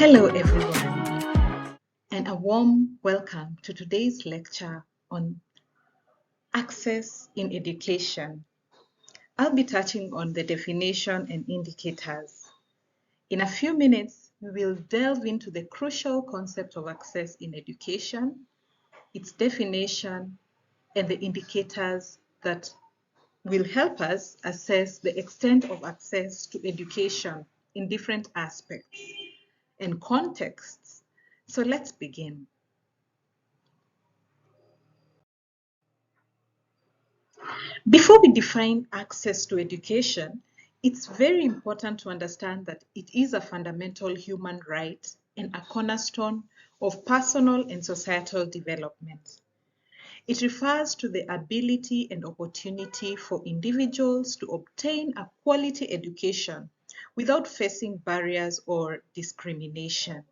Hello everyone, and a warm welcome to today's lecture on access in education. I'll be touching on the definition and indicators. In a few minutes, we will delve into the crucial concept of access in education, its definition, and the indicators that will help us assess the extent of access to education in different aspects and contexts. So let's begin. Before we define access to education, it's very important to understand that it is a fundamental human right and a cornerstone of personal and societal development. It refers to the ability and opportunity for individuals to obtain a quality education without facing barriers or discrimination.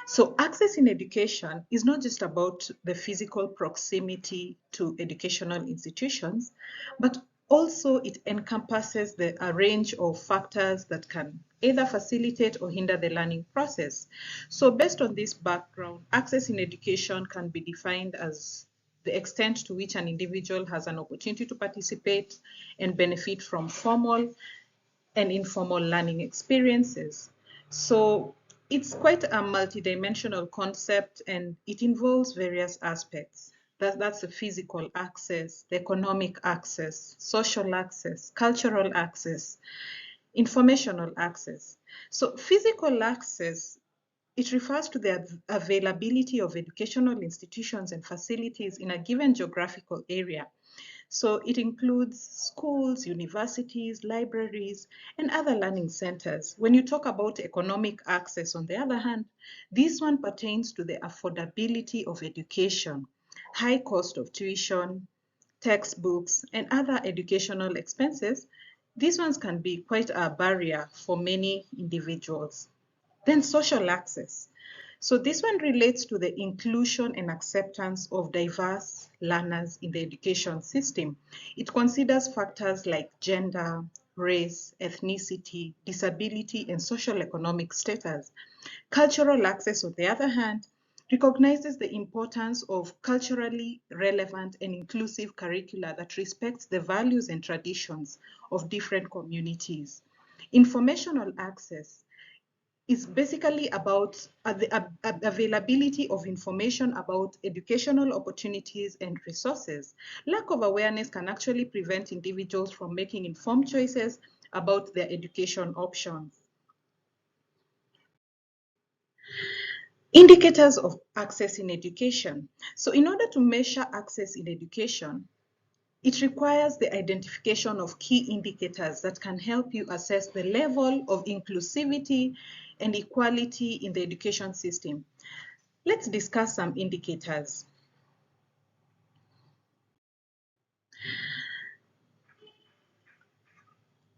So access in education is not just about the physical proximity to educational institutions, but also it encompasses a range of factors that can either facilitate or hinder the learning process. So based on this background, access in education can be defined as the extent to which an individual has an opportunity to participate and benefit from formal and informal learning experiences. So it's quite a multidimensional concept and it involves various aspects. That's the physical access, the economic access, social access, cultural access, informational access. So physical access, it refers to the availability of educational institutions and facilities in a given geographical area. So it includes schools, universities, libraries, and other learning centers. When you talk about economic access, on the other hand, this one pertains to the affordability of education, high cost of tuition, textbooks, and other educational expenses. These ones can be quite a barrier for many individuals. Then social access. So this one relates to the inclusion and acceptance of diverse learners in the education system. It considers factors like gender, race, ethnicity, disability, and social economic status. Cultural access, on the other hand, recognizes the importance of culturally relevant and inclusive curricula that respects the values and traditions of different communities. Informational access is basically about the availability of information about educational opportunities and resources. Lack of awareness can actually prevent individuals from making informed choices about their education options. Indicators of access in education. So in order to measure access in education, it requires the identification of key indicators that can help you assess the level of inclusivity and equality in the education system. Let's discuss some indicators.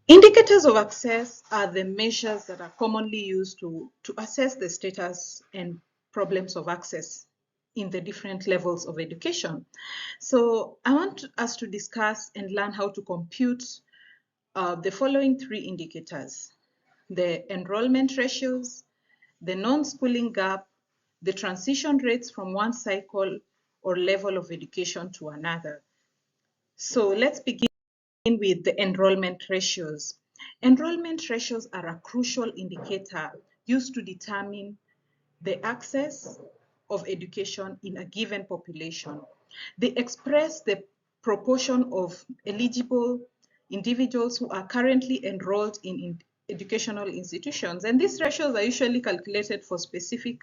Indicators of access are the measures that are commonly used to assess the status and problems of access in the different levels of education. So I want us to discuss and learn how to compute the following three indicators: the enrollment ratios, the non-schooling gap, the transition rates from one cycle or level of education to another. So let's begin with the enrollment ratios. Enrollment ratios are a crucial indicator used to determine the access of education in a given population. They express the proportion of eligible individuals who are currently enrolled in educational institutions. And these ratios are usually calculated for specific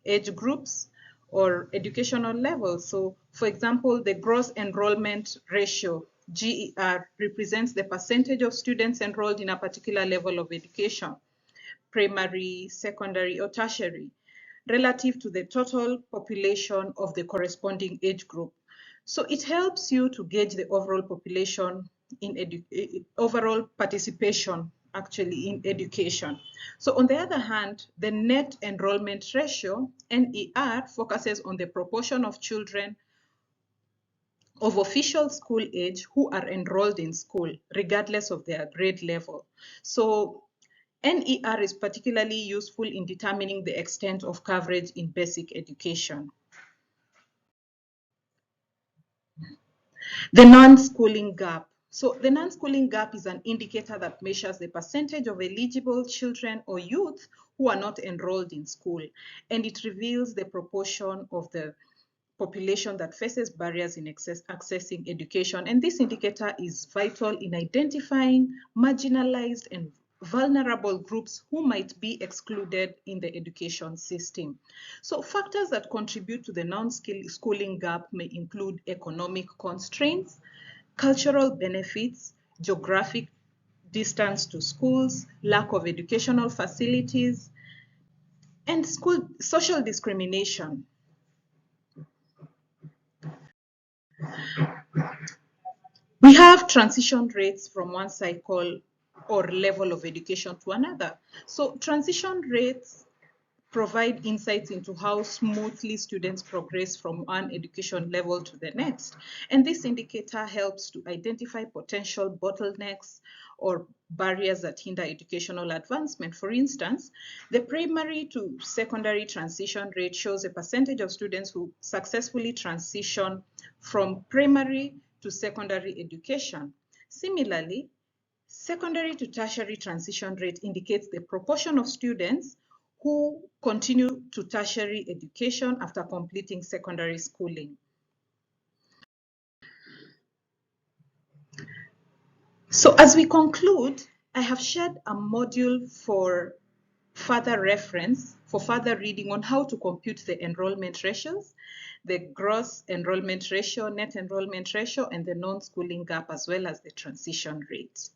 age groups or educational levels. So, for example, the gross enrollment ratio, GER, represents the percentage of students enrolled in a particular level of education, primary, secondary, or tertiary, relative to the total population of the corresponding age group. So it helps you to gauge the overall population in overall participation actually in education. So on the other hand, the net enrollment ratio, NER, focuses on the proportion of children of official school age who are enrolled in school, regardless of their grade level. So NER is particularly useful in determining the extent of coverage in basic education. The non-schooling gap. So the non-schooling gap is an indicator that measures the percentage of eligible children or youth who are not enrolled in school, and it reveals the proportion of the population that faces barriers in accessing education. And this indicator is vital in identifying marginalized and vulnerable groups who might be excluded in the education system. So factors that contribute to the non-schooling gap may include economic constraints, cultural benefits, geographic distance to schools, lack of educational facilities, and social discrimination. We have transition rates from one cycle or level of education to another. So transition rates provide insights into how smoothly students progress from one education level to the next. And this indicator helps to identify potential bottlenecks or barriers that hinder educational advancement. For instance, the primary to secondary transition rate shows a percentage of students who successfully transition from primary to secondary education. Similarly, secondary to tertiary transition rate indicates the proportion of students who continue to tertiary education after completing secondary schooling. So as we conclude, I have shared a module for further reference, for further reading on how to compute the enrollment ratios, the gross enrollment ratio, net enrollment ratio, and the non-schooling gap, as well as the transition rate.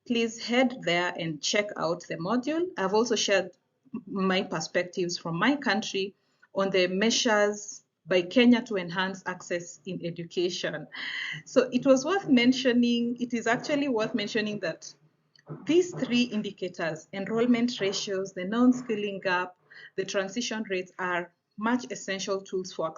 Please head there and check out the module. I've also shared my perspectives from my country on the measures by Kenya to enhance access in education. So it was worth mentioning, it is actually worth mentioning that these three indicators, enrollment ratios, the non-skilling gap, the transition rates, are much essential tools for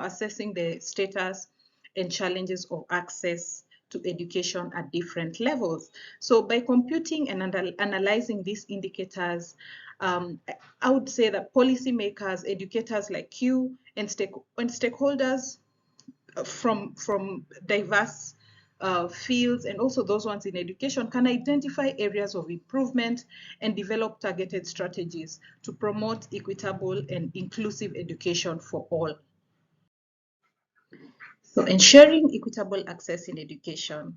assessing the status and challenges of access to education at different levels. So by computing and analyzing these indicators, I would say that policymakers, educators like you, and stakeholders from diverse fields, and also those ones in education, can identify areas of improvement and develop targeted strategies to promote equitable and inclusive education for all. So ensuring equitable access in education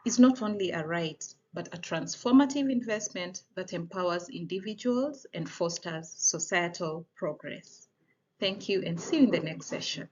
is not only a right, but a transformative investment that empowers individuals and fosters societal progress. Thank you, and see you in the next session.